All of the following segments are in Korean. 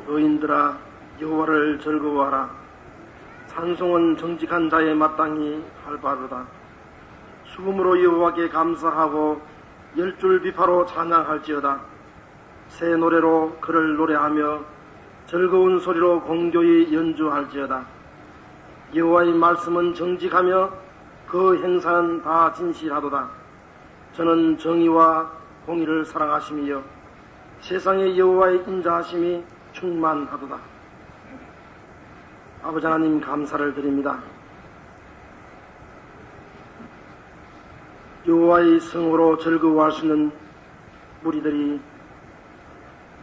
의인들아 여호와를 즐거워하라. 찬송은 정직한 자의 마땅히 할 바로다. 수금으로 여호와께 감사하고 열줄 비파로 찬양할지어다. 새 노래로 그를 노래하며 즐거운 소리로 공교히 연주할지어다. 여호와의 말씀은 정직하며 그 행사는 다 진실하도다. 저는 정의와 공의를 사랑하심이여 세상에 여호와의 인자하심이 충만하도다. 아버지 하나님 감사를 드립니다. 여호와의 성으로 즐거워할 수 있는 무리들이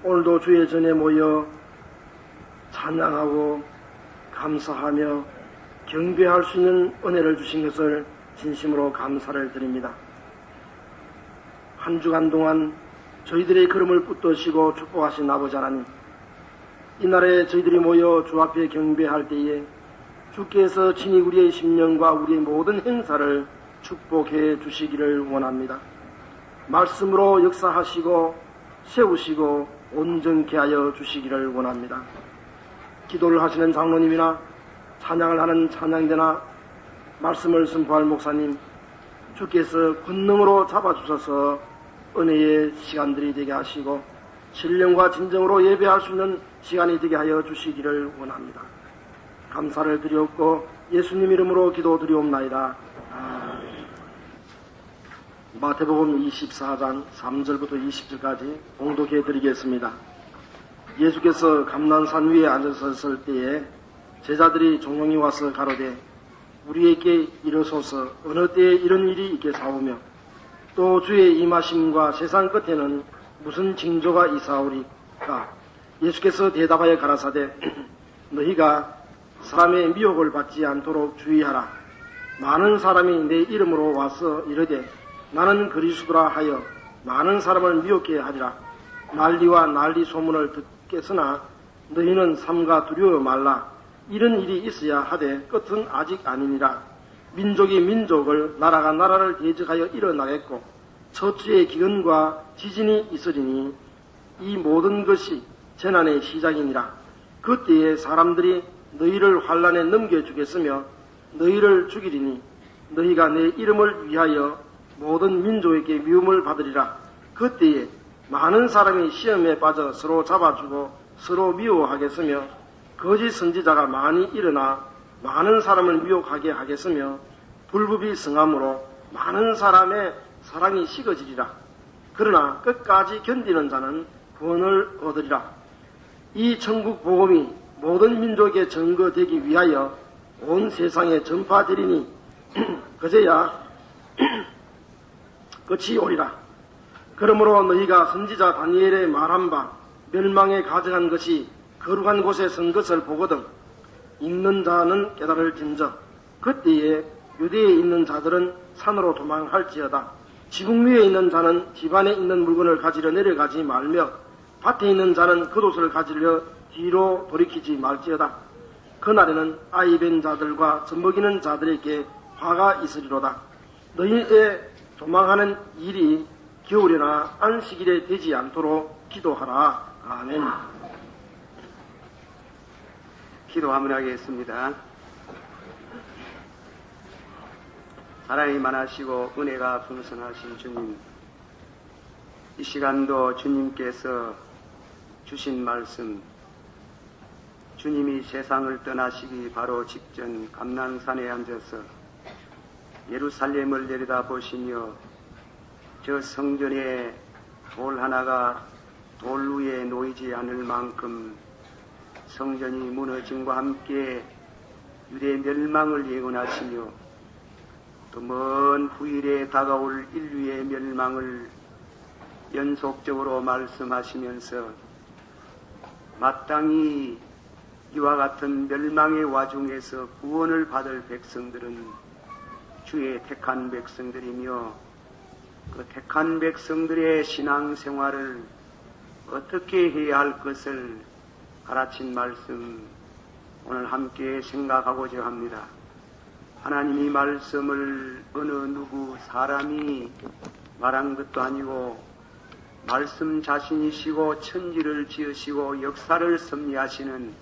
오늘도 주의 전에 모여 찬양하고 감사하며 경배할 수 있는 은혜를 주신 것을 진심으로 감사를 드립니다. 한 주간 동안 저희들의 걸음을 붙드시고 축복하신 아버지 하나님, 이날에 저희들이 모여 주 앞에 경배할 때에 주께서 친히 우리의 심령과 우리의 모든 행사를 축복해 주시기를 원합니다. 말씀으로 역사하시고 세우시고 온전케 하여 주시기를 원합니다. 기도를 하시는 장로님이나 찬양을 하는 찬양대나 말씀을 선포할 목사님, 주께서 권능으로 잡아주셔서 은혜의 시간들이 되게 하시고 신령과 진정으로 예배할 수 있는 시간이 되게 하여 주시기를 원합니다. 감사를 드리옵고 예수님 이름으로 기도드리옵나이다. 마태복음 24장 3절부터 20절까지 봉독해 드리겠습니다. 예수께서 감난산 위에 앉으셨을 때에 제자들이 종용이 와서 가로되 우리에게 이르소서 어느 때에 이런 일이 있겠사오며 또 주의 임하심과 세상 끝에는 무슨 징조가 있사오리까? 예수께서 대답하여 가라사대 너희가 사람의 미혹을 받지 않도록 주의하라. 많은 사람이 내 이름으로 와서 이르되 나는 그리스도라 하여 많은 사람을 미혹해 하리라. 난리와 난리 소문을 듣겠으나 너희는 삼가 두려워 말라. 이런 일이 있어야 하되 끝은 아직 아니니라. 민족이 민족을 나라가 나라를 대적하여 일어나겠고 처치의 기근과 지진이 있으리니 이 모든 것이 재난의 시작이니라. 그때에 사람들이 너희를 환난에 넘겨주겠으며 너희를 죽이리니 너희가 내 이름을 위하여 모든 민족에게 미움을 받으리라. 그때에 많은 사람이 시험에 빠져 서로 잡아주고 서로 미워하겠으며 거짓 선지자가 많이 일어나 많은 사람을 미혹하게 하겠으며 불법이 성함으로 많은 사람의 사랑이 식어지리라. 그러나 끝까지 견디는 자는 구원을 얻으리라. 이 천국 복음이 모든 민족에 증거되기 위하여 온 세상에 전파되리니 그제야 끝이 오리라. 그러므로 너희가 선지자 다니엘의 말한 바 멸망에 가정한 것이 거룩한 곳에 선 것을 보거든 읽는 자는 깨달을진저 그때에 유대에 있는 자들은 산으로 도망할지어다. 지붕 위에 있는 자는 집안에 있는 물건을 가지러 내려가지 말며 밭에 있는 자는 겉옷을 가지려 뒤로 돌이키지 말지어다. 그날에는 아이 뵌 자들과 젖먹이는 자들에게 화가 있으리로다. 너희의 도망하는 일이 겨울이나 안식일에 되지 않도록 기도하라. 아멘. 기도하면 하겠습니다. 사랑이 많으시고 은혜가 풍성하신 주님, 이 시간도 주님께서 주신 말씀, 주님이 세상을 떠나시기 바로 직전 감난산에 앉아서 예루살렘을 내려다보시며 저 성전에 돌 하나가 돌 위에 놓이지 않을 만큼 성전이 무너짐과 함께 유대 멸망을 예언하시며 또 먼 후일에 다가올 인류의 멸망을 연속적으로 말씀하시면서 마땅히 이와 같은 멸망의 와중에서 구원을 받을 백성들은 주의 택한 백성들이며 그 택한 백성들의 신앙생활을 어떻게 해야 할 것을 가르친 말씀 오늘 함께 생각하고자 합니다. 하나님이 말씀을 어느 누구 사람이 말한 것도 아니고 말씀 자신이시고 천지를 지으시고 역사를 섭리하시는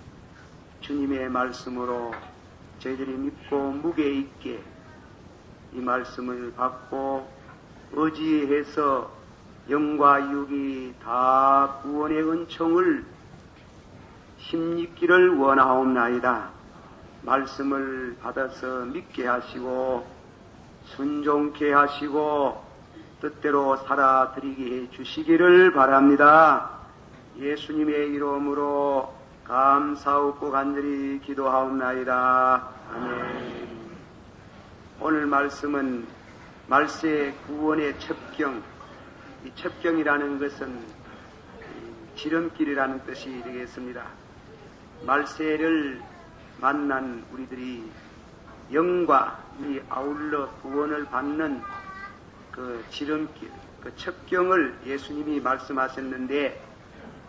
주님의 말씀으로 저희들이 믿고 무게 있게 이 말씀을 받고 의지해서 영과 육이 다 구원의 은총을 힘입기를 원하옵나이다. 말씀을 받아서 믿게 하시고 순종케 하시고 뜻대로 살아드리게 해 주시기를 바랍니다. 예수님의 이름으로 감사하고 간절히 기도하옵나이다. 아멘. 오늘 말씀은 말세 구원의 첩경, 이 첩경이라는 것은 지름길이라는 뜻이 되겠습니다. 말세를 만난 우리들이 영과 이 아울러 구원을 받는 그 지름길, 그 첩경을 예수님이 말씀하셨는데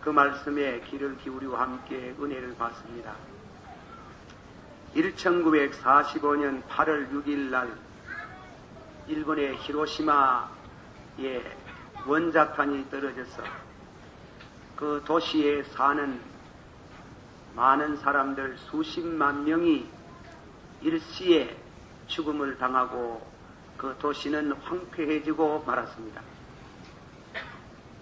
그 말씀에 귀를 기울이고 함께 은혜를 받습니다. 1945년 8월 6일 날 일본의 히로시마에 원자탄이 떨어져서 그 도시에 사는 많은 사람들 수십만 명이 일시에 죽음을 당하고 그 도시는 황폐해지고 말았습니다.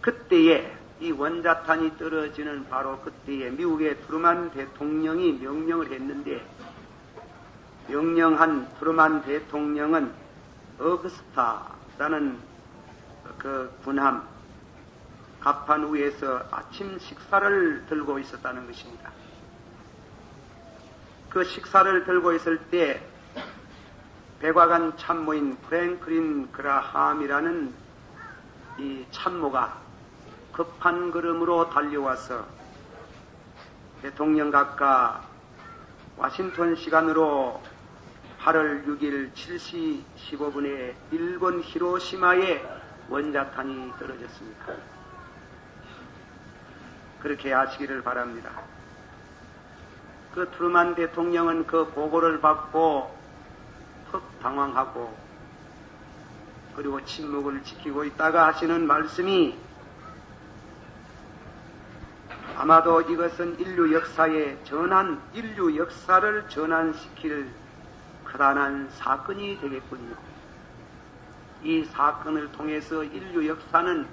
그때에 이 원자탄이 떨어지는 바로 그때에 미국의 트루만 대통령이 명령을 했는데 명령한 트루만 대통령은 어거스타라는 그 군함 갑판 위에서 아침 식사를 들고 있었다는 것입니다. 그 식사를 들고 있을 때 백악관 참모인 프랭클린 그라함이라는 이 참모가 급한 걸음으로 달려와서 대통령 각하 와싱턴 시간으로 8월 6일 7시 15분에 일본 히로시마에 원자탄이 떨어졌습니다. 그렇게 하시기를 바랍니다. 그 트루만 대통령은 그 보고를 받고 턱 당황하고 그리고 침묵을 지키고 있다가 하시는 말씀이 아마도 이것은 인류 역사를 전환시킬 커다란 사건이 되겠군요. 이 사건을 통해서 인류 역사는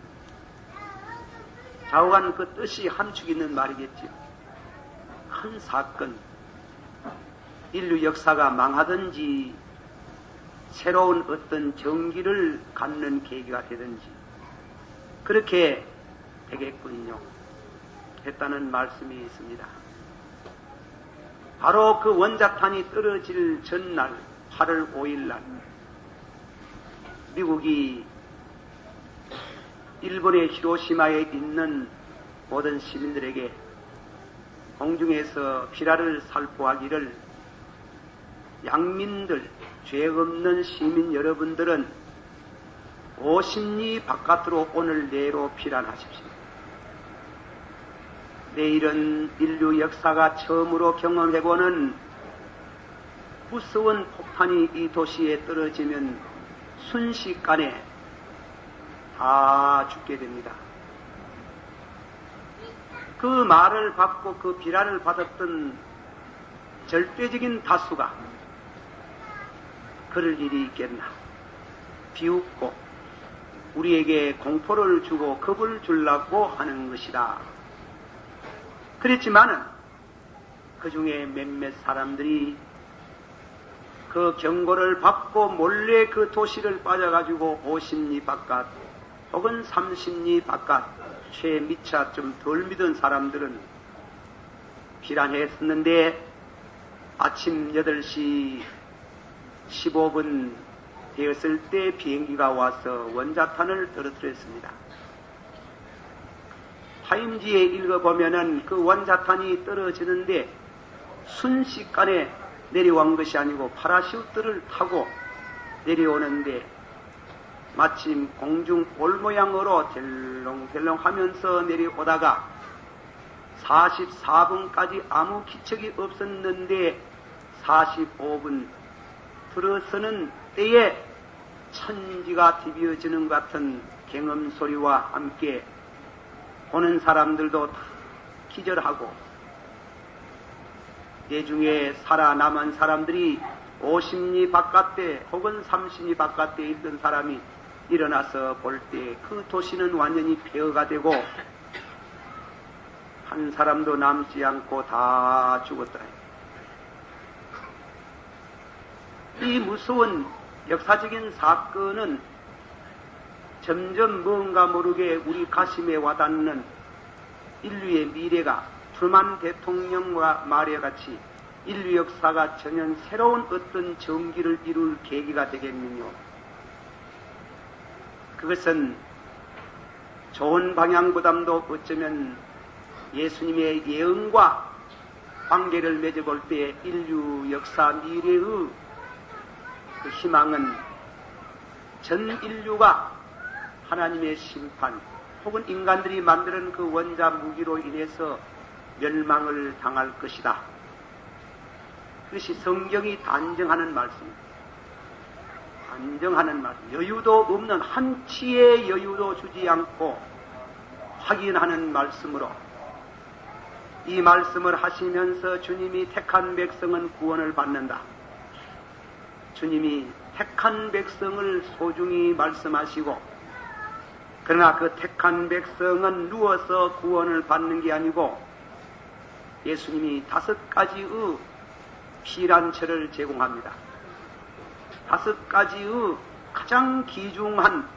좌우간 그 뜻이 함축 있는 말이겠지요. 큰 사건, 인류 역사가 망하든지 새로운 어떤 정기를 갖는 계기가 되든지 그렇게 되겠군요. 했다는 말씀이 있습니다. 바로 그 원자탄이 떨어질 전날 8월 5일 날 미국이 일본의 히로시마에 있는 모든 시민들에게 공중에서 비라를 살포하기를 양민들, 죄 없는 시민 여러분들은 50리 바깥으로 오늘 내로 피란하십시오. 내일은 인류 역사가 처음으로 경험해보는 무서운 폭탄이 이 도시에 떨어지면 순식간에 다 죽게 됩니다. 그 말을 받고 그 비란을 받았던 절대적인 다수가 그럴 일이 있겠나 비웃고 우리에게 공포를 주고 겁을 주려고 하는 것이다. 그랬지만은 그 중에 몇몇 사람들이 그 경고를 받고 몰래 그 도시를 빠져가지고 50리 바깥 혹은 30리 바깥 최미차 좀 덜 믿은 사람들은 피란했었는데 아침 8시 15분 되었을 때 비행기가 와서 원자탄을 떨어뜨렸습니다. 타임지에 읽어보면은 그 원자탄이 떨어지는데 순식간에 내려온 것이 아니고 파라슈트를 타고 내려오는데 마침 공중 볼 모양으로 델롱델롱 하면서 내려오다가 44분까지 아무 기척이 없었는데 45분 들어서는 때에 천지가 디비어지는 것 같은 경음소리와 함께 보는 사람들도 다 기절하고 내 중에 살아남은 사람들이 50리 바깥에 혹은 30리 바깥에 있던 사람이 일어나서 볼 때 그 도시는 완전히 폐허가 되고 한 사람도 남지 않고 다 죽었다. 이 무서운 역사적인 사건은 점점 뭔가 모르게 우리 가슴에 와닿는 인류의 미래가 트루만 대통령과 말에 같이 인류 역사가 전혀 새로운 어떤 전기를 이룰 계기가 되겠느냐. 그것은 좋은 방향보다도 어쩌면 예수님의 예언과 관계를 맺어볼 때 인류 역사 미래의 그 희망은 전 인류가 하나님의 심판 혹은 인간들이 만드는 그 원자 무기로 인해서 멸망을 당할 것이다. 그것이 성경이 단정하는 말씀입니다. 단정하는 말씀. 여유도 없는 한치의 여유도 주지 않고 확인하는 말씀으로 이 말씀을 하시면서 주님이 택한 백성은 구원을 받는다. 주님이 택한 백성을 소중히 말씀하시고 그러나 그 택한 백성은 누워서 구원을 받는 게 아니고 예수님이 5가지의 피란처를 제공합니다. 5가지의 가장 귀중한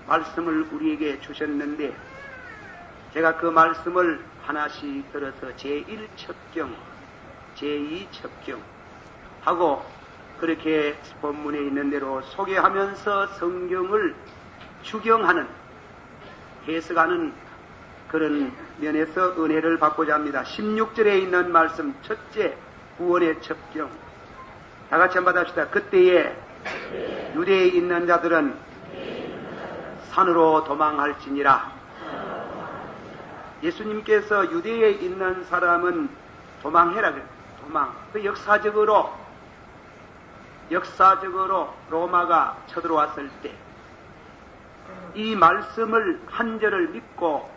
말씀을 우리에게 주셨는데 제가 그 말씀을 하나씩 들어서 제1첩경, 제2첩경 하고 그렇게 본문에 있는 대로 소개하면서 성경을 추경하는, 해석하는 그런 면에서 은혜를 받고자 합니다. 16절에 있는 말씀, 첫째, 구원의 첩경. 다 같이 한번 합시다. 그때에 유대에 있는 자들은 산으로 도망할지니라. 예수님께서 유대에 있는 사람은 도망해라 그래요. 도망. 그 역사적으로 로마가 쳐들어왔을 때 이 말씀을 한 절을 믿고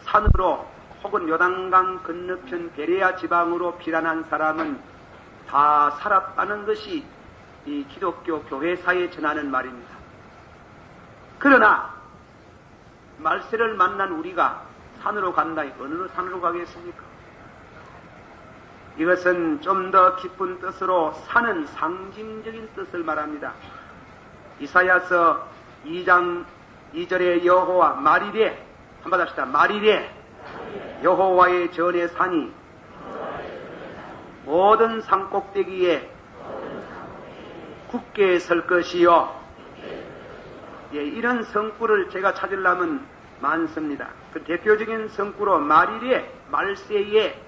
산으로 혹은 요단강 건너편 베레아 지방으로 피난한 사람은 다 살았다는 것이 이 기독교 교회사에 전하는 말입니다. 그러나 말세를 만난 우리가 산으로 간다. 어느 산으로 가겠습니까? 이것은 좀 더 깊은 뜻으로 산은 상징적인 뜻을 말합니다. 이사야서 2장 2절에 여호와 말이래, 한번 합시다. 말이래 여호와의 전의 산이 모든 산꼭대기에 굳게 설 것이요. 예, 이런 성구를 제가 찾으려면 많습니다. 그 대표적인 성구로 말이래, 말세에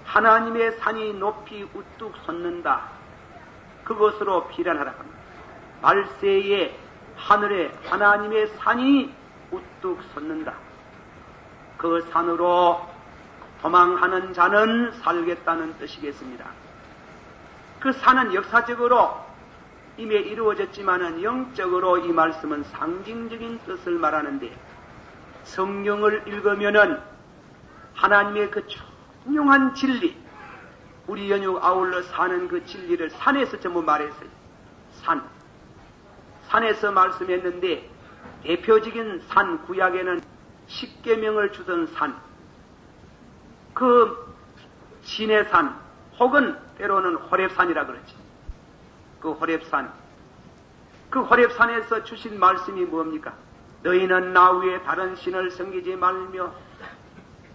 하나님의 산이 높이 우뚝 솟는다. 그것으로 피란하라 합니다. 말세에 하늘에 하나님의 산이 우뚝 솟는다. 그 산으로 도망하는 자는 살겠다는 뜻이겠습니다. 그 산은 역사적으로 이미 이루어졌지만은 영적으로 이 말씀은 상징적인 뜻을 말하는데 성경을 읽으면은 하나님의 그 중요한 진리, 우리 연육 아울러 사는 그 진리를 산에서 전부 말했어요. 산에서 말씀했는데 대표적인 산, 구약에는 십계명을 주던 산, 그 시내산 혹은 때로는 호렙산이라 그러지. 그 호렙산에서 주신 말씀이 뭡니까? 너희는 나 위에 다른 신을 섬기지 말며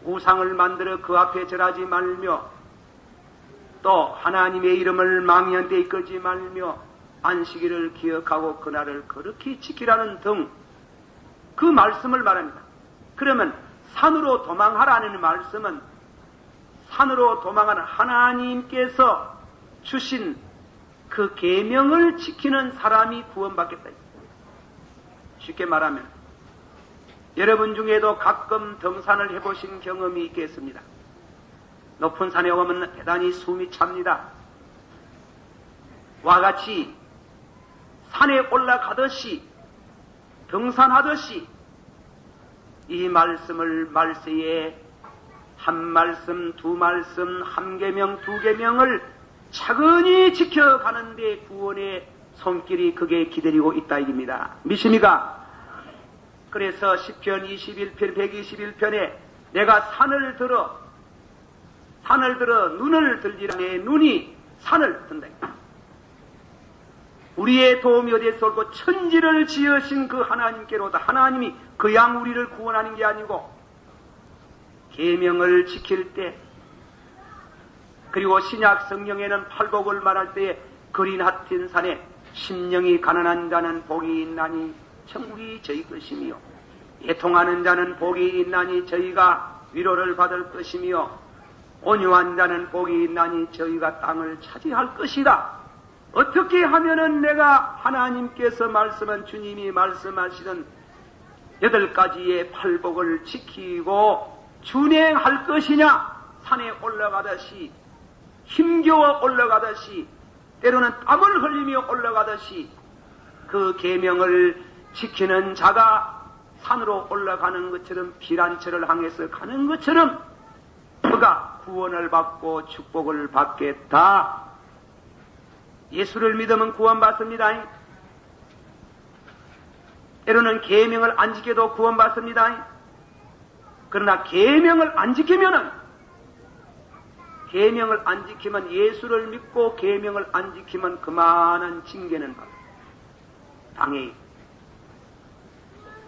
우상을 만들어 그 앞에 절하지 말며 또 하나님의 이름을 망연대 이끌지 말며 안식일을 기억하고 그날을 거룩히 지키라는 등 그 말씀을 말합니다. 그러면 산으로 도망하라는 말씀은 산으로 도망하는 하나님께서 주신 그 계명을 지키는 사람이 구원받겠다. 쉽게 말하면 여러분 중에도 가끔 등산을 해보신 경험이 있겠습니다. 높은 산에 오면 대단히 숨이 찹니다. 와 같이 산에 올라가듯이 등산하듯이 이 말씀을 말세에 한 말씀, 두 말씀, 한 계명, 두 계명을 차근히 지켜가는데 구원의 손길이 그게 기다리고 있다 이깁니다. 믿습니까? 그래서 시편 21편 121편에 내가 산을 들어 눈을 들리라. 내 눈이 산을 든다. 우리의 도움이 어디에서 올고 천지를 지으신 그 하나님께로다. 하나님이 그냥 우리를 구원하는 게 아니고 계명을 지킬 때, 그리고 신약 성경에는 팔복을 말할 때에 그린 핫틴 산에 심령이 가난한 자는 복이 있나니 천국이 저희 것이며, 애통하는 자는 복이 있나니 저희가 위로를 받을 것이며, 온유한 자는 복이 있나니 저희가 땅을 차지할 것이다. 어떻게 하면은 내가 하나님께서 말씀한 주님이 말씀하시는 8가지의 팔복을 지키고 준행할 것이냐? 산에 올라가듯이, 힘겨워 올라가듯이, 때로는 땀을 흘리며 올라가듯이 그 계명을 지키는 자가 산으로 올라가는 것처럼, 피란처를 향해서 가는 것처럼 그가 구원을 받고 축복을 받겠다. 예수를 믿으면 구원받습니다. 때로는 계명을 안 지켜도 구원받습니다. 그러나 계명을 안 지키면 예수를 믿고 계명을 안 지키면 그만한 징계는 받습니다. 당연히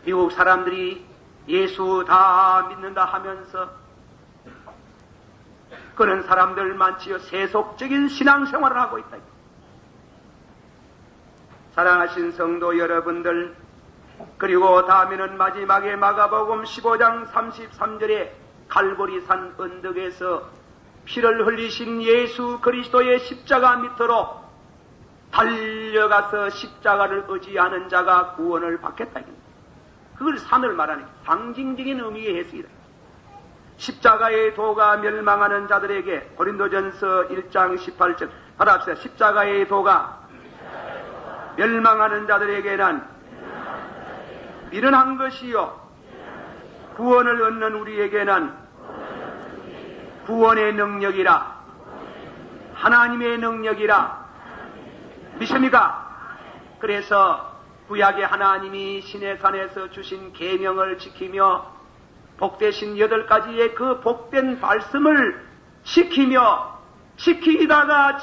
미국 사람들이 예수 다 믿는다 하면서 그런 사람들 많지요. 세속적인 신앙생활을 하고 있다. 사랑하신 성도 여러분들, 그리고 다음에는 마지막에 마가복음 15장 33절에 갈보리산 언덕에서 피를 흘리신 예수 그리스도의 십자가 밑으로 달려가서 십자가를 의지하는 자가 구원을 받겠다. 그걸 산을 말하는 상징적인 의미의 해석이다. 십자가의 도가 멸망하는 자들에게, 고린도전서 1장 18절 받아봅시다. 십자가의 도가 멸망하는 자들에게는 미련한 것이요, 구원을 얻는 우리에게는 구원의 능력이라, 하나님의 능력이라. 믿습니까? 그래서 구약의 하나님이 시내산에서 주신 계명을 지키며 복되신 8가지의 그 복된 말씀을 지키다가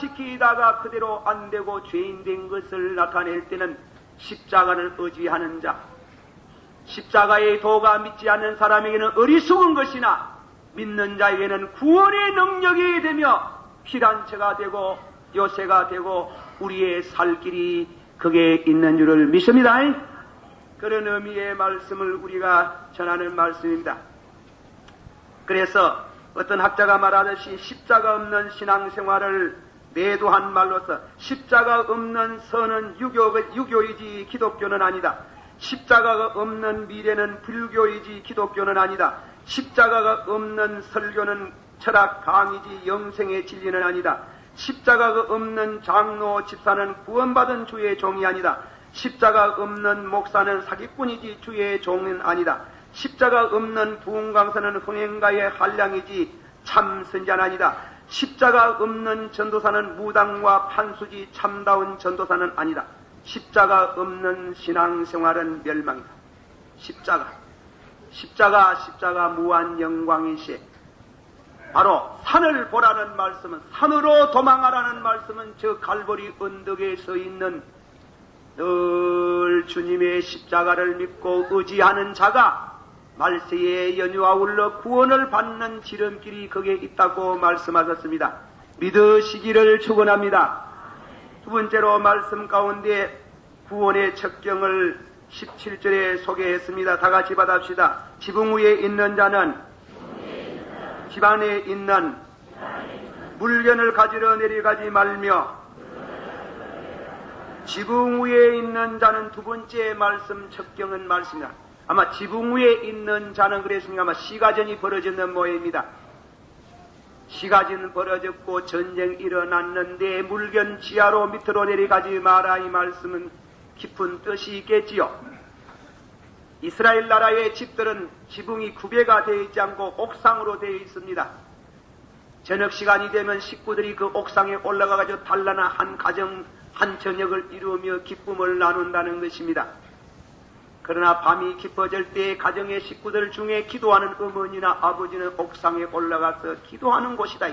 그대로 안 되고 죄인 된 것을 나타낼 때는 십자가를 의지하는 자, 십자가의 도가 믿지 않는 사람에게는 어리석은 것이나 믿는 자에게는 구원의 능력이 되며 피란처가 되고 요새가 되고 우리의 살 길이 그게 있는 줄을 믿습니다. 그런 의미의 말씀을 우리가 전하는 말씀입니다. 그래서 어떤 학자가 말하듯이 십자가 없는 신앙생활을 내도한 말로서 십자가 없는 선은 유교이지 기독교는 아니다. 십자가가 없는 미래는 불교이지 기독교는 아니다. 십자가가 없는 설교는 철학 강의지 영생의 진리는 아니다. 십자가가 없는 장로 집사는 구원받은 주의 종이 아니다. 십자가 없는 목사는 사기꾼이지 주의 종은 아니다. 십자가 없는 부흥강사는 흥행가의 한량이지 참 선자는 아니다. 십자가 없는 전도사는 무당과 판수지 참다운 전도사는 아니다. 십자가 없는 신앙생활은 멸망이다. 십자가 무한 영광이시에 바로 산을 보라는 말씀은, 산으로 도망하라는 말씀은 저 갈보리 언덕에 서 있는 늘 주님의 십자가를 믿고 의지하는 자가 말세에 연유와 울러 구원을 받는 지름길이 거기에 있다고 말씀하셨습니다. 믿으시기를 축원합니다. 두 번째로 말씀 가운데 구원의 척경을 17절에 소개했습니다. 다 같이 받아봅시다. 지붕 위에 있는 자는 집 안에 있는 물건을 가지러 내려가지 말며, 지붕 위에 있는 자는 두 번째 말씀 척경은 말씀이다. 아마 지붕 위에 있는 자는 그랬으니까 아마 시가전이 벌어졌는 모양입니다. 시가전 벌어졌고 전쟁 일어났는데 물견 지하로 밑으로 내려가지 마라, 이 말씀은 깊은 뜻이 있겠지요. 이스라엘 나라의 집들은 지붕이 구배가 되어 있지 않고 옥상으로 되어 있습니다. 저녁 시간이 되면 식구들이 그 옥상에 올라가가지고 단란한 한 가정, 한 저녁을 이루며 기쁨을 나눈다는 것입니다. 그러나 밤이 깊어질 때 가정의 식구들 중에 기도하는 어머니나 아버지는 옥상에 올라가서 기도하는 곳이다.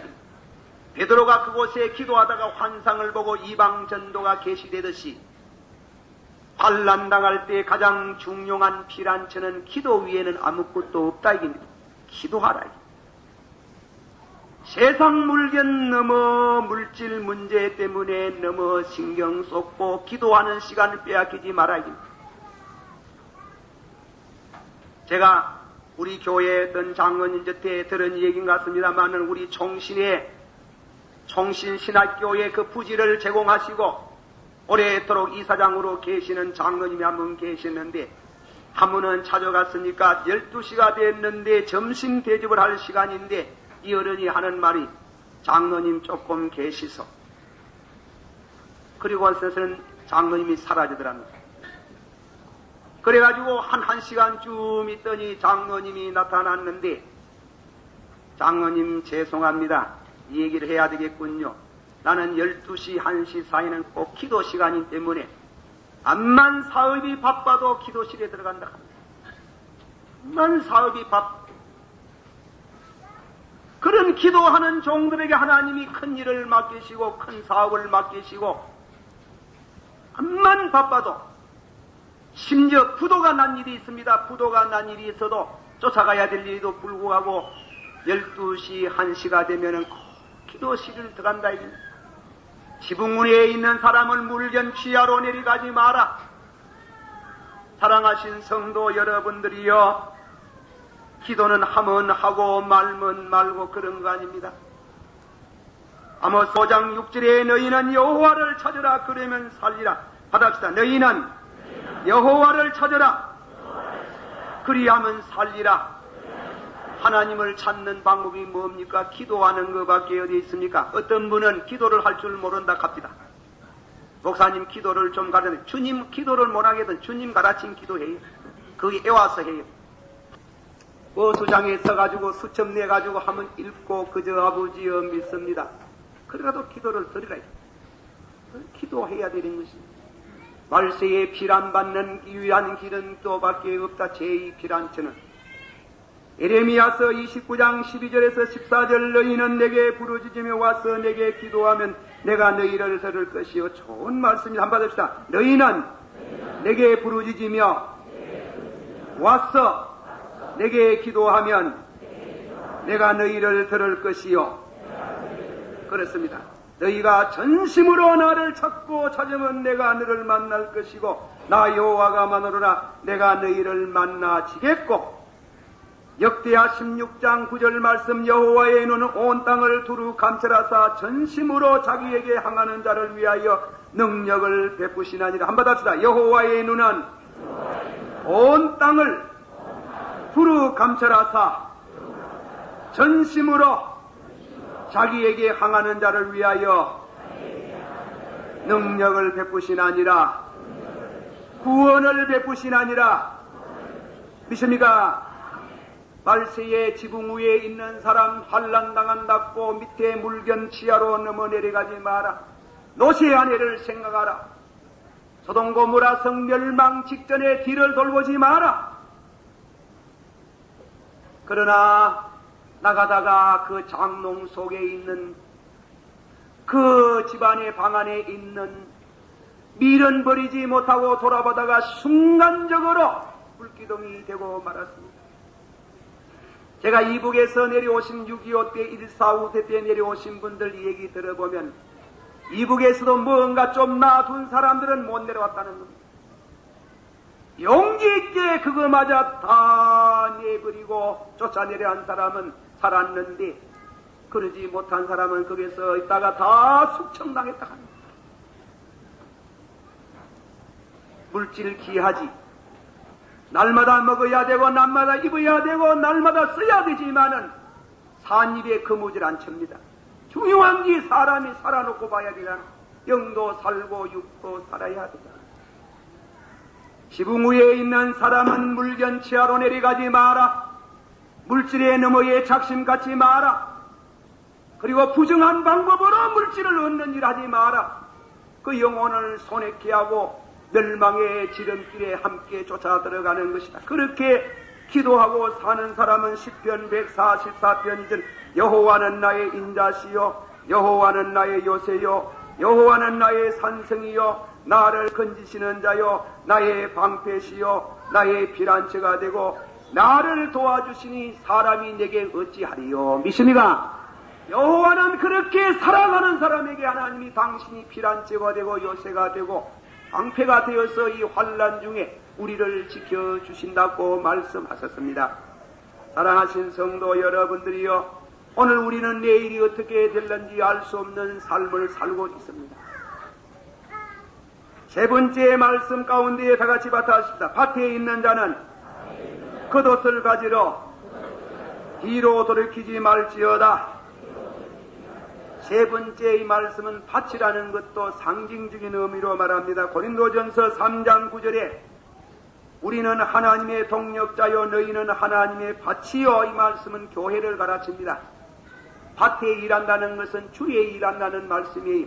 베드로가 그곳에 기도하다가 환상을 보고 이방 전도가 계시되듯이 환난당할 때 가장 중요한 피란처는 기도 위에는 아무것도 없다. 이깁니다. 기도하라. 세상 물견 넘어 물질 문제 때문에 넘어 신경 쏟고 기도하는 시간을 빼앗기지 말아야 됩니다. 제가 우리 교회에 어떤 장로님 곁에 들은 얘기인 것 같습니다만은 우리 총신신학교에 그 부지를 제공하시고 오래도록 이사장으로 계시는 장로님이 한 분 계셨는데 한 분은 찾아갔으니까 12시가 됐는데 점심 대접을 할 시간인데 이 어른이 하는 말이 장로님 조금 계시소. 그리고 와서는 장로님이 사라지더랍니다. 그래가지고 한 시간쯤 있더니 장로님이 나타났는데 장로님 죄송합니다. 이 얘기를 해야 되겠군요. 나는 12시, 1시 사이는 꼭 기도 시간이기 때문에 암만 사업이 바빠도 기도실에 들어간다 합니다. 암만 사업이 그런 기도하는 종들에게 하나님이 큰 일을 맡기시고 큰 사업을 맡기시고 암만 바빠도 심지어 부도가 난 일이 있습니다. 부도가 난 일이 있어도 쫓아가야 될 일에도 불구하고 12시, 1시가 되면은 기도실을 들어간다. 지붕 위에 있는 사람을 물견 취하로 내려가지 마라. 사랑하신 성도 여러분들이여, 기도는 하면 하고 말면 말고 그런 거 아닙니다. 아모스 5장 6절에 너희는 여호와를 찾으라 그러면 살리라. 받합시다. 너희는 여호와를 찾으라 그리하면 살리라. 하나님을 찾는 방법이 뭡니까? 기도하는 것밖에 어디 있습니까? 어떤 분은 기도를 할 줄 모른다 합니다. 목사님 기도를 좀 가르쳐. 주님 기도를 못하게든 주님 가르친 기도해요. 그게 애와서 해요. 수장에 서가지고 수첩 내가지고 하면 읽고 그저 아버지여 믿습니다. 그래도 기도를 드리라. 기도해야 되는 것입니다. 말세에 피란받는 유일한 길은 또밖에 없다. 제2 피란처는 에레미야서 29장 12절에서 14절 너희는 내게 부르짖으며 와서 내게 기도하면 내가 너희를 들을 것이요. 좋은 말씀입니다. 한번 받읍시다. 너희는 내게 부르짖으며 와서 내게 기도하면 내가 너희를 들을 것이요. 그렇습니다. 너희가 전심으로 나를 찾고 찾으면 내가 너를 만날 것이고 나 여호와가 만오르라 내가 너희를 만나지겠고. 역대하 16장 9절 말씀 여호와의 눈은 온 땅을 두루 감찰하사 전심으로 자기에게 향하는 자를 위하여 능력을 베푸시나니라. 한번 합시다. 여호와의 눈은 온 땅을 두루 감찰하사 전심으로 자기에게 향하는 자를 위하여 능력을 베푸시나니라. 구원을 베푸시나니라. 믿습니까? 말세에 지붕 위에 있는 사람 환난당한다고 밑에 물견 치하로 넘어 내려가지 마라. 노세 아내를 생각하라. 소돔 고모라 성 멸망 직전에 뒤를 돌보지 마라. 그러나 나가다가 그 장롱 속에 있는 그 집안의 방 안에 있는 밀은 버리지 못하고 돌아보다가 순간적으로 불기둥이 되고 말았습니다. 제가 이북에서 내려오신 6.25 때 1.4 때 내려오신 분들 얘기 들어보면 이북에서도 뭔가 좀 놔둔 사람들은 못 내려왔다는 겁니다. 용기 있게 그거마저 다 내버리고 쫓아내려 한 사람은 살았는데 그러지 못한 사람은 거기서 있다가 다 숙청당했다 합니다. 물질 귀하지. 날마다 먹어야 되고 날마다 입어야 되고 날마다 써야 되지만은 산입에 거무질 않습니다. 중요한 게 사람이 살아놓고 봐야 되잖아. 영도 살고 육도 살아야 되잖아. 지붕 위에 있는 사람은 물견치하로 내려가지 마라. 물질의 너머에 작심 갖지 마라. 그리고 부정한 방법으로 물질을 얻는 일 하지 마라. 그 영혼을 손해케 하고 멸망의 지름길에 함께 쫓아 들어가는 것이다. 그렇게 기도하고 사는 사람은 시편 144편이든 여호와는 나의 인자시요 여호와는 나의 요새요 여호와는 나의 산성이요 나를 건지시는 자요 나의 방패시요 나의 피난처가 되고 나를 도와주시니 사람이 내게 어찌하리요. 믿습니까? 여호와는 그렇게 살아가는 사람에게 하나님이 당신이 피난처가 되고 요새가 되고 방패가 되어서 이 환난 중에 우리를 지켜주신다고 말씀하셨습니다. 사랑하신 성도 여러분들이여, 오늘 우리는 내일이 어떻게 될는지 알 수 없는 삶을 살고 있습니다. 세 번째 말씀 가운데에 다같이 받아십시다. 밭에 있는 자는 겉옷을 가지러 뒤로 돌이키지 말지어다. 세 번째 이 말씀은 밭이라는 것도 상징적인 의미로 말합니다. 고린도전서 3장 9절에 우리는 하나님의 동력자요 너희는 하나님의 밭이요, 이 말씀은 교회를 가르칩니다. 밭에 일한다는 것은 주에 일한다는 말씀이에요.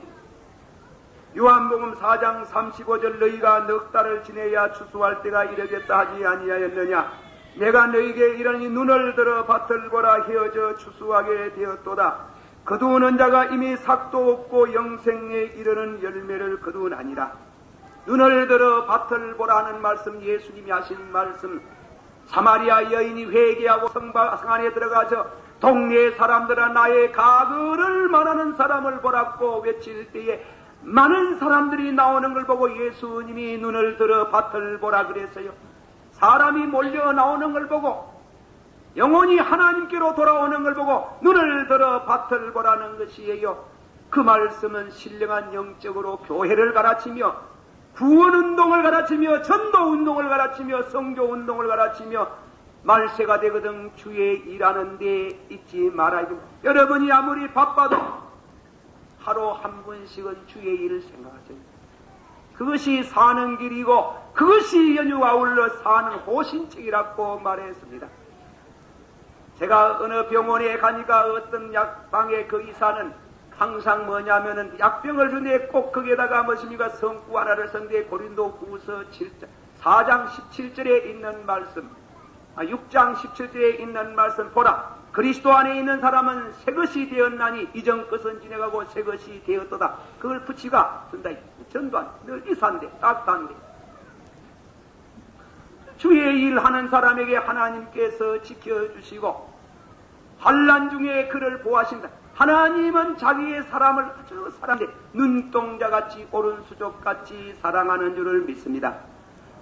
요한복음 4장 35절 너희가 넉 달을 지내야 추수할 때가 이르겠다 하지 아니하였느냐. 내가 너희에게 이러니 눈을 들어 밭을 보라. 헤어져 추수하게 되었도다. 거두는 자가 이미 삭도 없고 영생에 이르는 열매를 거두나니라. 눈을 들어 밭을 보라는 말씀, 예수님이 하신 말씀. 사마리아 여인이 회개하고 성 안에 들어가서 동네 사람들아 나의 가거를 말하는 사람을 보라고 외칠 때에 많은 사람들이 나오는 걸 보고 예수님이 눈을 들어 밭을 보라 그랬어요. 사람이 몰려 나오는 걸 보고 영혼이 하나님께로 돌아오는 걸 보고 눈을 들어 밭을 보라는 것이에요. 그 말씀은 신령한 영적으로 교회를 가르치며 구원운동을 가르치며 전도운동을 가르치며 성교운동을 가르치며 말세가 되거든 주의 일하는 데 잊지 말아야 됩니다. 여러분이 아무리 바빠도 하루 한 번씩은 주의 일을 생각하세요. 그것이 사는 길이고 그것이 연휴 아울러 사는 호신책이라고 말했습니다. 제가 어느 병원에 가니까 어떤 약방의 그 의사는 항상 뭐냐면은 약병을 주는데 꼭 거기에다가 무엇입니까? 성구 하나를 썼는데 고린도 후서 4장 17절에 있는 말씀, 6장 17절에 있는 말씀 보라. 그리스도 안에 있는 사람은 새 것이 되었나니 이전 것은 지나가고 새 것이 되었도다. 그걸 붙이가 쓴다. 전두환 늘 이산데 딱단데 주의 일하는 사람에게 하나님께서 지켜주시고 환난 중에 그를 보하신다. 하나님은 자기의 사람을 아주 사랑해 눈동자같이 오른수족같이 사랑하는 줄을 믿습니다.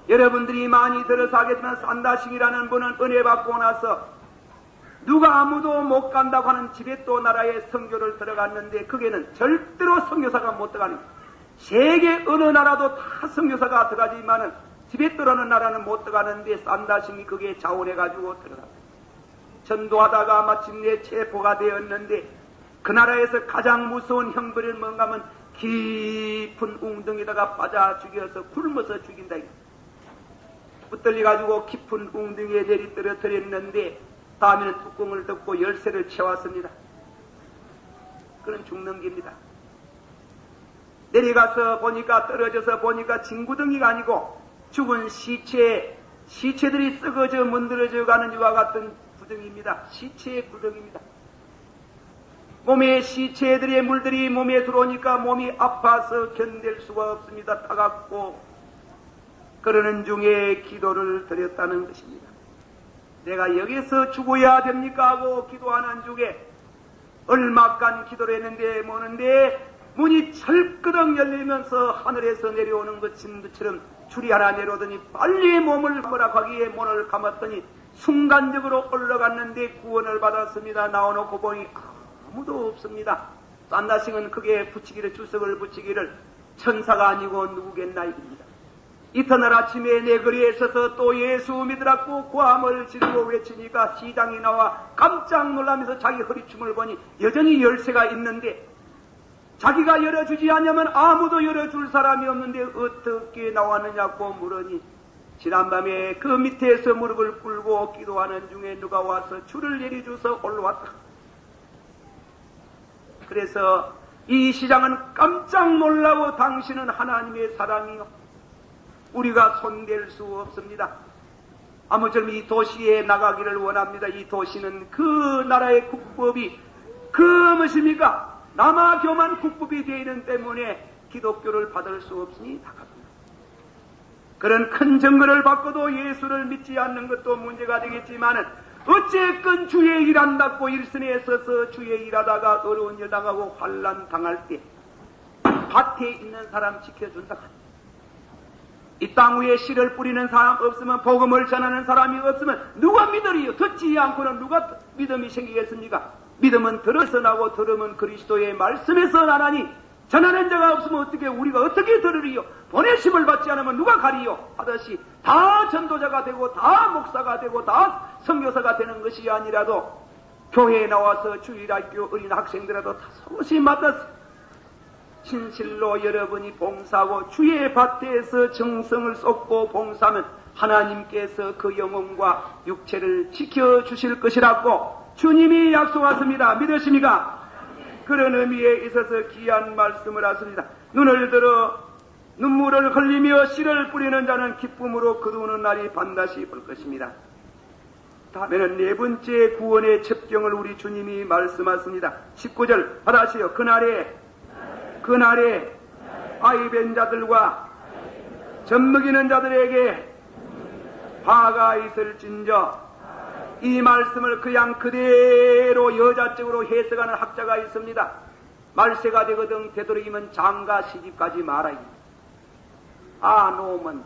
여러분들이 많이 들어서 하겠지만 산다싱이라는 분은 은혜 받고 나서 누가 아무도 못 간다고 하는 지베토 나라의 선교를 들어갔는데 거기에는 절대로 선교사가 못 들어가는 거예요. 세계 어느 나라도 다 선교사가 들어가지만은 지베토라는 나라는 못 들어가는데 산다싱이 거기에 자원해가지고 들어갔어요. 전도하다가 마침내 체포가 되었는데 그 나라에서 가장 무서운 형벌이 뭔가 하면 깊은 웅덩이에다가 빠져 죽여서 굶어서 죽인다. 붙들려가지고 깊은 웅덩이에 내리 떨어뜨렸는데 다음에는 뚜껑을 덮고 열쇠를 채웠습니다. 그런 죽는 겁니다. 내려가서 보니까 떨어져서 보니까 진구덩이가 아니고 죽은 시체들이 썩어져 문드러져 가는 이와 같은 구덩이입니다. 시체의 구덩이입니다. 몸에 시체들의 물들이 몸에 들어오니까 몸이 아파서 견딜 수가 없습니다. 따갑고 그러는 중에 기도를 드렸다는 것입니다. 내가 여기서 죽어야 됩니까 하고 기도하는 중에 얼마간 기도를 했는데 뭐는데 문이 철끄덕 열리면서 하늘에서 내려오는 것처럼 줄이 하나 내려오더니 빨리 몸을 허락하기에 문을 감았더니 순간적으로 올라갔는데 구원을 받았습니다. 나와놓고 보니 아무도 없습니다. 산다싱은 크게 붙이기를 주석을 붙이기를 천사가 아니고 누구겠나 이깁니다. 이튿날 아침에 내 거리에 서서 또 예수 믿으라고 고함을 지르고 외치니까 시장이 나와 깜짝 놀라면서 자기 허리춤을 보니 여전히 열쇠가 있는데 자기가 열어주지 않으면 아무도 열어줄 사람이 없는데 어떻게 나왔느냐고 물으니 지난밤에 그 밑에서 무릎을 꿇고 기도하는 중에 누가 와서 줄을 내려줘서 올라왔다. 그래서 이 시장은 깜짝 놀라고 당신은 하나님의 사랑이요. 우리가 손댈 수 없습니다. 아무쪼록 이 도시에 나가기를 원합니다. 이 도시는 그 나라의 국법이 그 무엇입니까? 남아교만 국법이 되어 있는 때문에 기독교를 받을 수 없으니 나갑니다. 그런 큰 증거를 받고도 예수를 믿지 않는 것도 문제가 되겠지만은 어쨌건 주의 일 한다고 일선에 서서 주의 일하다가 어려운 일 당하고 환난 당할 때 밭에 있는 사람 지켜준다. 이 땅 위에 씨를 뿌리는 사람 없으면, 복음을 전하는 사람이 없으면 누가 믿으리요? 듣지 않고는 누가 믿음이 생기겠습니까? 믿음은 들어서 나고 들으면 그리스도의 말씀에서 나나니 전하는 자가 없으면 우리가 어떻게 들으리요? 보내심을 받지 않으면 누가 가리요? 하듯이 다 전도자가 되고 다 목사가 되고 다 선교사가 되는 것이 아니라도 교회에 나와서 주일학교 어린 학생들라도 다 소식 맡아서 진실로 여러분이 봉사하고 주의 밭에서 정성을 쏟고 봉사하면 하나님께서 그 영혼과 육체를 지켜주실 것이라고 주님이 약속하십니다. 믿으십니까? 그런 의미에 있어서 귀한 말씀을 하십니다. 눈을 들어 눈물을 흘리며 씨를 뿌리는 자는 기쁨으로 거두는 날이 반드시 올 것입니다. 다음에는 네 번째 구원의 첩경을 우리 주님이 말씀하십니다. 19절 하라시오. 그날에 아이벤 자들과 젖먹이는 자들에게 화가 있을진저. 이 말씀을 그냥 그대로 여자적으로 해석하는 학자가 있습니다. 말세가 되거든 되도록이면 장가 시집까지 말아야 합니다. 놈은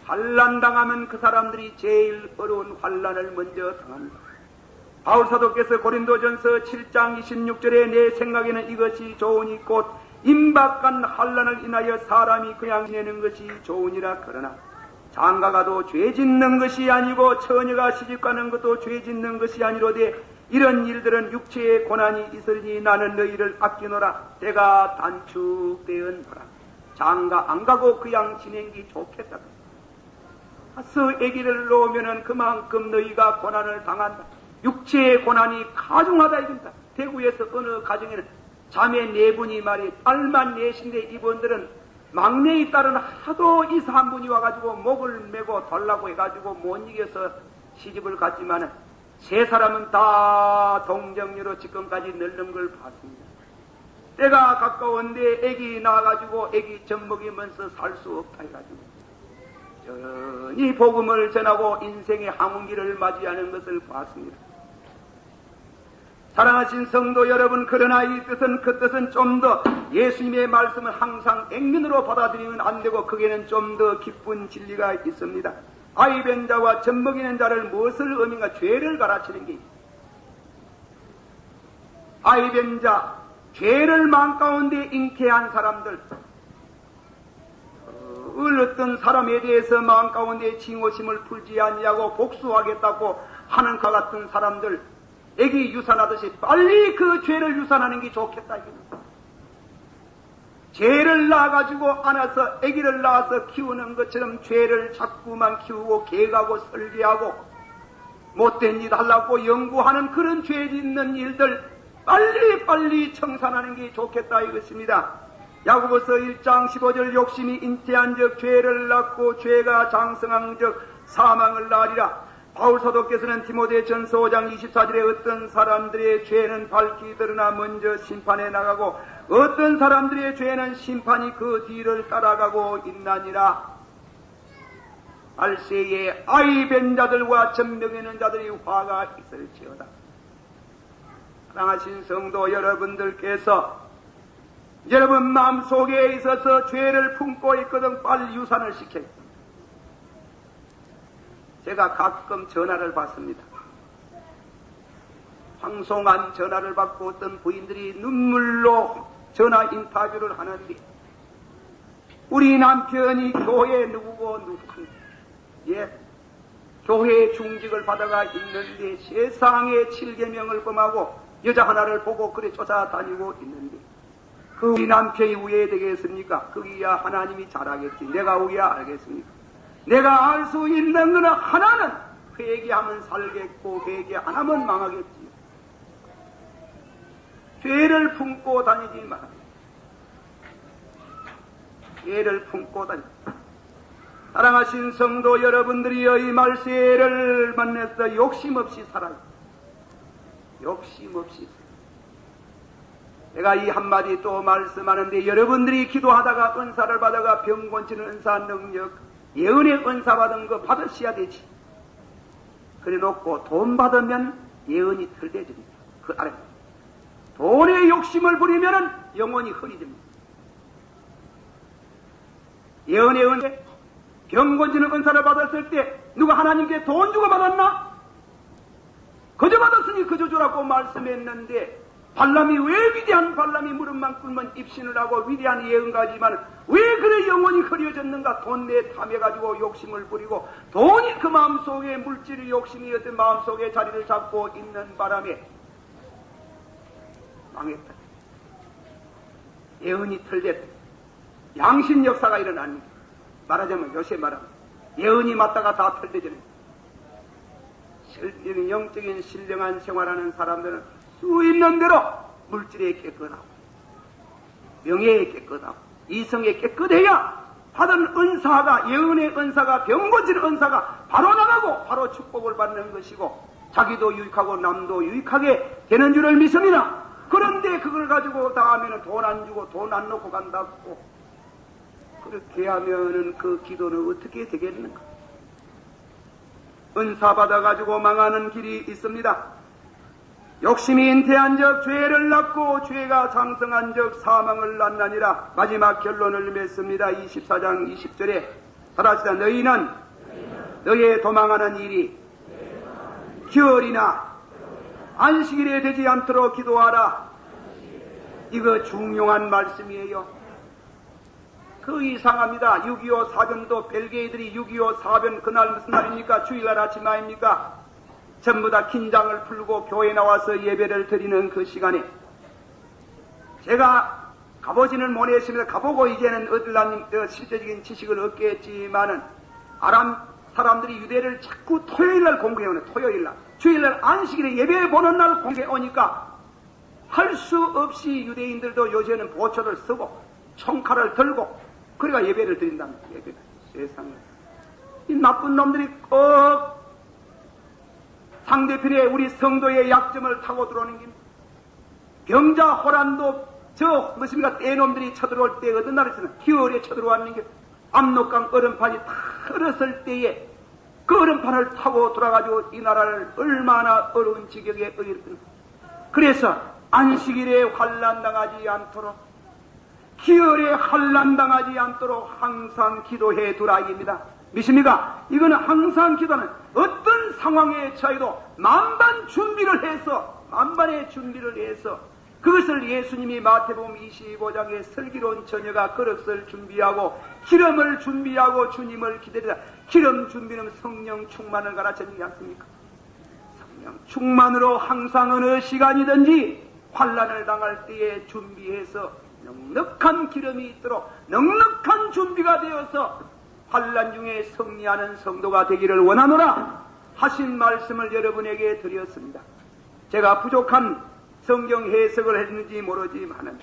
환난 당하면 그 사람들이 제일 어려운 환난을 먼저 당합니다. 바울사도께서 고린도전서 7장 26절에 내 생각에는 이것이 좋으니 곧 임박한 환난을 인하여 사람이 그냥 지내는 것이 좋으니라. 그러나 장가가도 죄 짓는 것이 아니고 처녀가 시집가는 것도 죄 짓는 것이 아니로되 이런 일들은 육체의 고난이 있으니 나는 너희를 아끼노라. 때가 단축되었노라. 장가 안 가고 그냥 지내기 좋겠다. 가서 아기를 놓으면은 그만큼 너희가 고난을 당한다. 육체의 고난이 가중하다 이긴다. 대구에서 어느 가정에는 자매 4분이 말이 딸만 4인데 이분들은 막내의 딸은 하도 이사 한 분이 와가지고 목을 메고 달라고 해가지고 못 이겨서 시집을 갔지만은 3사람은 다 동정녀로 지금까지 늙는 걸 봤습니다. 때가 가까운데 애기 낳아가지고 애기 젖먹이면서 살 수 없다 해가지고 이 복음을 전하고 인생의 항운기를 맞이하는 것을 봤습니다. 사랑하신 성도 여러분, 그러나 이 뜻은 그 뜻은 좀 더 예수님의 말씀을 항상 액면으로 받아들이면 안 되고 거기에는 좀 더 깊은 진리가 있습니다. 아이벤 자와 젖먹이는 자를 무엇을 의미인가? 죄를 가르치는 게 있습니다. 아이벤 자, 죄를 마음 가운데 잉태한 사람들, 어떤 사람에 대해서 마음 가운데 징오심을 풀지 아니하고 복수하겠다고 하는 것 같은 사람들, 애기 유산하듯이 빨리 그 죄를 유산하는 게 좋겠다. 죄를 낳아가지고 안아서 애기를 낳아서 키우는 것처럼 죄를 자꾸만 키우고 계획하고 설계하고 못된 일 하려고 연구하는 그런 죄 짓는 일들 빨리 청산하는 게 좋겠다 이것입니다. 야고보서 1장 15절 욕심이 잉태한 적 죄를 낳고 죄가 장성한 적 사망을 낳으리라. 바울사도께서는 디모데전서 5장 24절에 어떤 사람들의 죄는 밝히 드러나 먼저 심판에 나가고 어떤 사람들의 죄는 심판이 그 뒤를 따라가고 있나니라. 알세에 아이벤 자들과 젖먹이는 자들이 화가 있을지어다. 사랑하신 성도 여러분들께서 여러분 마음속에 있어서 죄를 품고 있거든 빨리 유산을 시켜야 합니다. 제가 가끔 전화를 받습니다. 황송한 전화를 받고 어떤 부인들이 눈물로 전화 인터뷰를 하는데 우리 남편이 교회 누구고 누구한데 교회 중직을 받아가 있는데 세상에 7계명을 범하고 여자 하나를 보고 그래 쫓아다니고 있는데 그 우리 남편이 우애 되겠습니까? 거기야 하나님이 잘하겠지. 내가 우야 알겠습니까? 내가 알 수 있는 거는 하나는 회개하면 살겠고 회개 안 하면 망하겠지. 죄를 품고 다니지 마라. 죄를 품고 다니. 사랑하신 성도 여러분들이여, 이 말세를 만나서 욕심없이 살아요. 욕심없이. 내가 이 한마디 또 말씀하는데, 여러분들이 기도하다가 은사를 받아가 병 고치는 은사 능력, 예언의 은사 받은 거 받으셔야 되지. 그래 놓고 돈 받으면 예언이 덜대집니다. 그 아래. 돈에 욕심을 부리면은 영혼이 흐리집니다. 예언의 은혜, 병 고치는 은사를 받았을 때 누가 하나님께 돈 주고 받았나? 그저 받았으니 그저 주라고 말씀했는데, 발람이 왜 위대한 발람이 무릎만 꿇으면 입신을 하고 위대한 예언가지만 왜 그래 영혼이 흐려졌는가? 돈내 탐해가지고 욕심을 부리고 돈이 그 마음속에, 물질의 욕심이 어떤 마음속에 자리를 잡고 있는 바람에 망했다. 예언이 털렸다. 양심 역사가 일어납니다. 말하자면 요새 말하면 예언이 맞다가 다 털려지는 영적인 신령한 생활하는 사람들은 수 있는 대로 물질에 깨끗하고 명예에 깨끗하고 이성에 깨끗해야 받은 은사가, 예언의 은사가, 병 고치는 은사가 바로 나가고 바로 축복을 받는 것이고 자기도 유익하고 남도 유익하게 되는 줄을 믿습니다. 그런데 그걸 가지고 다음에는 돈 안 주고 돈 안 놓고 간다고, 그렇게 하면은 그 기도는 어떻게 되겠는가? 은사 받아가지고 망하는 길이 있습니다. 욕심이 잉태한 적 죄를 낳고 죄가 장성한 적 사망을 낳나니라. 마지막 결론을 맺습니다. 24장 20절에 살아시다 너희는 너희의 도망하는 일이 겨울이나 안식일에 되지 않도록 기도하라. 이거 중요한 말씀이에요. 그 이상합니다. 6.25 사변도 벨기에들이 6.25 사변 그날 무슨 날입니까? 주일날 아침 아닙니까? 전부 다 긴장을 풀고 교회에 나와서 예배를 드리는 그 시간에 제가 가보지는 못했습니다. 가보고 이제는 어떨라는 실제적인 지식을 얻겠지만은 아람 사람들이 유대를 자꾸 토요일날 공부해오네. 토요일날. 주일날 안식일에 예배 보는 날 공부해 오니까 할 수 없이 유대인들도 요새는 보초를 쓰고 총칼을 들고 그래가 예배를 드린답니다. 예배를. 세상에. 이 나쁜 놈들이 꼭 상대편에 우리 성도의 약점을 타고 들어오는 게, 병자 호란도 저 무엇입니까? 떼놈들이 쳐들어올 때 어떤 날에서는 겨울에 쳐들어왔는 게 압록강 얼음판이 다 얼었을 때에 그 얼음판을 타고 돌아가지고 이 나라를 얼마나 어려운 지경에 어렸습니까? 그래서 안식일에 환난당하지 않도록, 기열에 환난당하지 않도록 항상 기도해 두라 입니다. 믿습니까? 이거는 항상 기도는 어떤 상황에 처해도 만반의 준비를 해서 그것을 예수님이 마태복음 25장에 슬기로운 처녀가 그릇을 준비하고 기름을 준비하고 주님을 기다리다. 기름 준비는 성령 충만을 가르치지 않습니까? 성령 충만으로 항상 어느 시간이든지 환난을 당할 때에 준비해서 넉넉한 기름이 있도록 넉넉한 준비가 되어서 환난 중에 승리하는 성도가 되기를 원하노라 하신 말씀을 여러분에게 드렸습니다. 제가 부족한 성경 해석을 했는지 모르지만은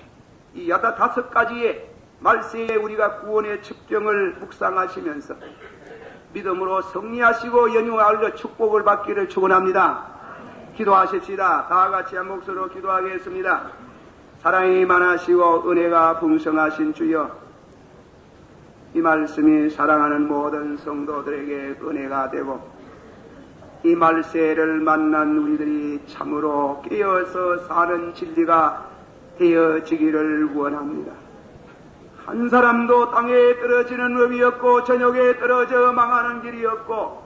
이 여타 5가지의 말세에 우리가 구원의 측정을 묵상하시면서 믿음으로 승리하시고 연유하여 축복을 받기를 축원합니다. 기도하십시다. 다같이 한 목소리로 기도하겠습니다. 사랑이 많으시고 은혜가 풍성하신 주여, 이 말씀이 사랑하는 모든 성도들에게 은혜가 되고 이 말세를 만난 우리들이 참으로 깨어서 사는 진리가 되어지기를 원합니다. 한 사람도 땅에 떨어지는 법이 없고 저녁에 떨어져 망하는 길이 없고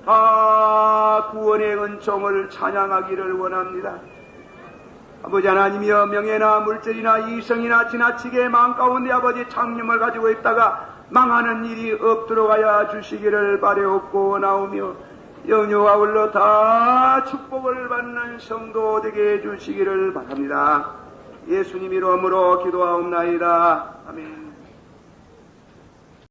다 구원의 은총을 찬양하기를 원합니다. 아버지 하나님이여, 명예나 물질이나 이성이나 지나치게 마음 가운데 아버지 창념을 가지고 있다가 망하는 일이 없도록 하여 주시기를 바라옵고 원하오며 영유아 울러 다 축복을 받는 성도 되게 해주시기를 바랍니다. 예수님 이름으로 기도하옵나이다. 아멘.